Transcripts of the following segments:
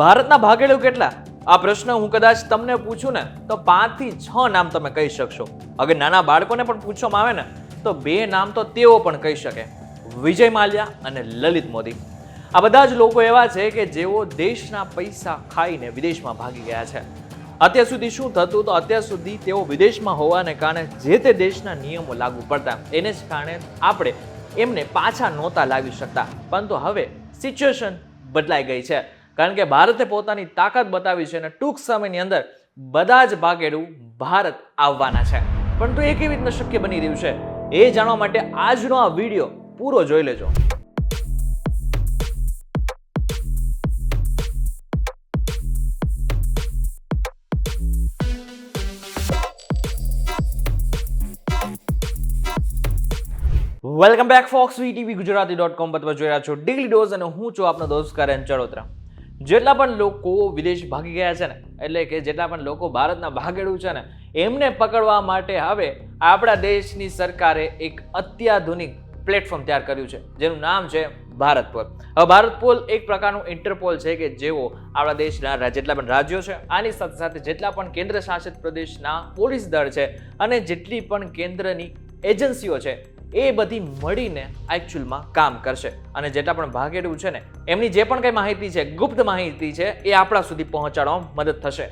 ભારતના ભાગેડુ કેટલા? આ પ્રશ્ન હું કદાચ તમને પૂછું ને તો 5 થી 6 નામ તમે કહી શકશો. અગર નાના બાળકોને પણ પૂછવામાં આવે ને તો 2 નામ તો તેઓ પણ કહી શકે, વિજય માલ્યા અને લલિત મોદી. આ બધા જ લોકો એવા છે કે જેઓ દેશના પૈસા ખાઈને વિદેશમાં ભાગી ગયા છે. અત્યાર સુધી શું થતું? તો અત્યાર સુધી તેઓ વિદેશમાં હોવાને કારણે જે તે દેશના નિયમો લાગુ પડતા, એને જ કારણે આપણે એમને પાછા નહોતા લાવી શકતા. પરંતુ હવે સિચ્યુએશન બદલાઈ ગઈ છે, કારણ કે ભારતે પોતાની તાકાત બતાવી છે અને ટૂંક સમયની અંદર બધા જ ભાગેડુ ભારત આવવાના છે. પરંતુ એ કેવી રીતના શક્ય બની રહ્યું છે એ જાણવા માટે આજનો આ વિડીયો પૂરો જોઈ લેજો. વેલકમ બેક ફોક્સ વીટીવી ગુજરાતી.com પર તમે જોઈ રહ્યા છો ડેઈલી ડોઝ અને હું છું આપનો દોસ્ત કરણ ચડોતરા. જેટલા પણ લોકો વિદેશ ભાગી ગયા છે ને, એટલે કે જેટલા પણ લોકો ભારતના ભાગેડુ છે ને, એમને પકડવા માટે હવે આપણા દેશની સરકારે એક અત્યાધુનિક પ્લેટફોર્મ તૈયાર કર્યું છે, જેનું નામ છે ભારત પોલ. હવે ભારત પોલ એક પ્રકારનું ઇન્ટરપોલ છે કે જેઓ આપણા દેશના જેટલા પણ રાજ્યો છે, આની સાથે સાથે જેટલા પણ કેન્દ્ર શાસિત પ્રદેશના પોલીસ દળ છે અને જેટલી પણ કેન્દ્રની એજન્સીઓ છે, એ બધી મળીને એકચ્યુઅલમાં કામ કરશે. અને જેટલા પણ ભાગેડુ છે ને, એમની જે પણ કંઈ માહિતી છે, ગુપ્ત માહિતી છે, એ આપણા સુધી પહોંચાડવામાં મદદ થશે.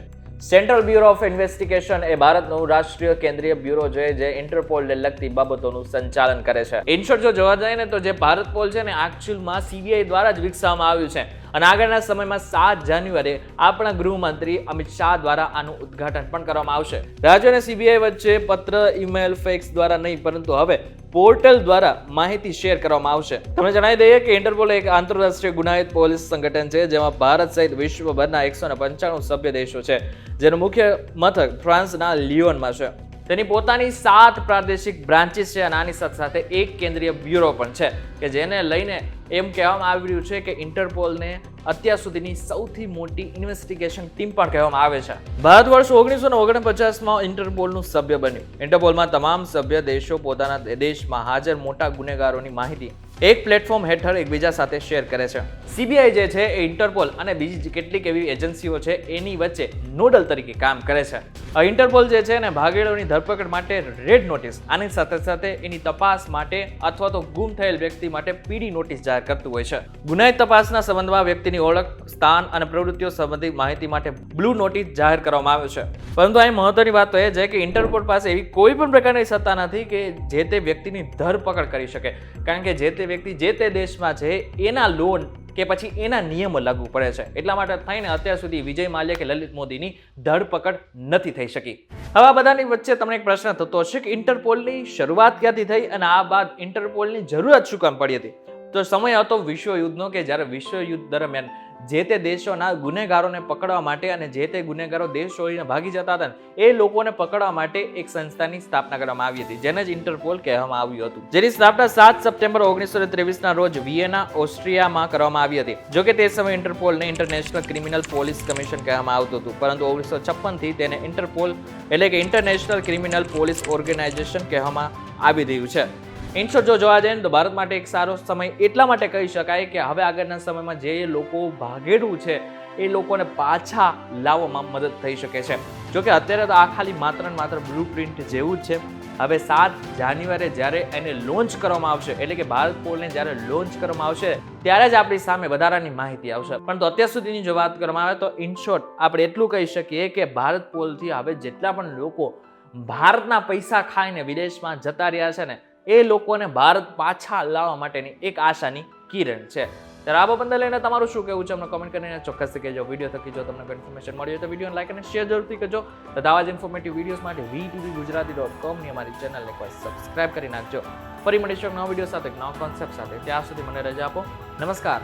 સેન્ટ્રલ બ્યુરો ઓફ ઇન્વેસ્ટિગેશન એ ભારતનું રાષ્ટ્રીય કેન્દ્રીય બ્યુરો છે જે ઇન્ટરપોલને લગતી બાબતોનું સંચાલન કરે છે. ઇન શોર્ટ જો જોવા જાય ને તો જે ભારત પોલ છે ને, એકચ્યુઅલમાં સીબીઆઈ દ્વારા જ વિકસાવવામાં આવ્યું છે અને આગળના સમયમાં 7 જાન્યુઆરીએ આપણા ગૃહમંત્રી અમિત શાહ દ્વારા આનું ઉદ્ઘાટન પણ કરવામાં આવશે. રાજ્ય અને સીબીઆઈ વચ્ચે પત્ર, ઈમેલ, ફેક્સ દ્વારા નહીં, પરંતુ હવે પોર્ટલ દ્વારા માહિતી શેર કરવામાં આવશે. તમને જણાવી દઈએ કે ઇન્ટરપોલ એક આંતરરાષ્ટ્રીય ગુનાહિત પોલીસ સંગઠન છે જેમાં ભારત સહિત વિશ્વભરના 195 સભ્ય દેશો છે, જેનું મુખ્ય મથક ફ્રાન્સના લિયોનમાં છે. તેની પોતાની 7 પ્રાદેશિક બ્રાન્ચીસ છે અને આની સાથે સાથે એક કેન્દ્રીય બ્યુરો પણ છે કે જેને લઈને એમ કહેવામાં આવી રહ્યું છે કે ઇન્ટરપોલને અત્યાર સુધીની સૌથી મોટી ઇન્વેસ્ટિગેશન ટીમ પણ કહેવામાં આવે છે. ભારત વર્ષ 1949માં ઇન્ટરપોલનું સભ્ય બન્યું. ઇન્ટરપોલમાં તમામ સભ્ય દેશો પોતાના દેશમાં હાજર મોટા ગુનેગારોની માહિતી એક પ્લેટફોર્મ હેઠળ એકબીજા સાથે શેર કરે છે. સીબીઆઈ જે છે એ ઇન્ટરપોલ અને બીજી કેટલીક એવી એજન્સીઓ છે એની વચ્ચે નોડલ તરીકે કામ કરે છે. ઇન્ટરપોલ જે છે ને, ભાગેડોની ધરપકડ માટે રેડ નોટિસ, આની સાથે સાથે એની તપાસ માટે અથવા તો ગુમ થયેલ વ્યક્તિ માટે પીડી નોટિસ જાહેર કરતું હોય છે. ગુનાહિત તપાસના સંબંધમાં વ્યક્તિની ઓળખ, સ્થાન અને પ્રવૃત્તિઓ સંબંધિત માહિતી માટે બ્લુ નોટિસ જાહેર કરવામાં આવે છે. પરંતુ અહીં મહત્વની વાત તો એ છે કે ઇન્ટરપોલ પાસે એવી કોઈ પણ પ્રકારની સત્તા નથી કે જે તે વ્યક્તિની ધરપકડ કરી શકે, કારણ કે જે તે વ્યક્તિ જે તે દેશમાં છે એના લોન કે પછી એના નિયમો લાગુ પડે છે. એટલા માટે થઈને અત્યાર સુધી વિજય માલ્યા કે લલિત મોદીની ધરપકડ નથી થઈ શકી. હવે આ બધાની વચ્ચે તમને એક પ્રશ્ન થતો હશે કે ઇન્ટરપોલની શરૂઆત ક્યાંથી થઈ અને આ બાદ ઇન્ટરપોલની જરૂરત શું કામ પડી હતી? તો સમય હતો વિશ્વયુદ્ધનો કે જ્યારે વિશ્વયુદ્ધ દરમિયાન જે તે દેશોના ગુનેગારોને પકડવા માટે અને જે તે ગુનેગારો દેશ છોડીને ભાગી જતા હતા એ લોકોને પકડવા માટે એક સંસ્થાની સ્થાપના કરવામાં આવી હતી, જેને જ ઇન્ટરપોલ કહેવામાં આવ્યું હતું, જેની સ્થાપના 7 સપ્ટેમ્બર 1923ના રોજ વિયેના, ઓસ્ટ્રિયામાં કરવામાં આવી હતી. જોકે તે સમયે ઇન્ટરપોલને ઇન્ટરનેશનલ ક્રિમિનલ પોલીસ કમિશન કહેવામાં આવતું હતું, પરંતુ 1956 થી તેને ઇન્ટરપોલ એટલે કે ઇન્ટરનેશનલ ક્રિમિનલ પોલીસ ઓર્ગેનાઇઝેશન કહેવામાં આવી રહ્યું છે. ઇનશોર્ટ જો જોવા જાય ને તો ભારત માટે એક સારો સમય એટલા માટે કહી શકાય કે હવે આગળના સમયમાં જે લોકો ભાગેડુ છે એ લોકોને પાછા લાવવામાં મદદ થઈ શકે છે. જોકે અત્યારે તો આ ખાલી માત્ર બ્લુ પ્રિન્ટ જેવું જ છે. હવે 7 જાન્યુઆરીએ જ્યારે એને લોન્ચ કરવામાં આવશે, એટલે કે ભારત પોલને જ્યારે લોન્ચ કરવામાં આવશે ત્યારે જ આપણી સામે વધારાની માહિતી આવશે. પરંતુ અત્યાર સુધીની જો વાત કરવામાં આવે તો ઇનશોર્ટ આપણે એટલું કહી શકીએ કે ભારત પોલથી હવે જેટલા પણ લોકો ભારતના પૈસા ખાઈને વિદેશમાં જતા રહ્યા છે ને, એ લોકોને ભારત પાછા લાવવા માટેની એક આશાની કિરણ છે. ત્યારે આ બાબતને લઈને તમારું શું કહેવું છે અમને કોમેન્ટ કરીને ચોક્કસથી કહેજો. વિડીયો થકી જો તમને કોઈ ઇન્ફોર્મેશન મળી હોય તો વિડીયોને લાઈક અને શેર જરૂરથી કરજો. તથા આવા જ ઇન્ફોર્મેટિવ વિડીયોઝ માટે વીટીવી ગુજરાતી.com ની અમારી ચેનલને એકવાર સબસ્ક્રાઇબ કરી નાખજો. ફરી મળીશું નવા વિડીયો સાથે, નવા કોન્સેપ્ટ સાથે. ત્યાં સુધી મને રજા આપો. નમસ્કાર.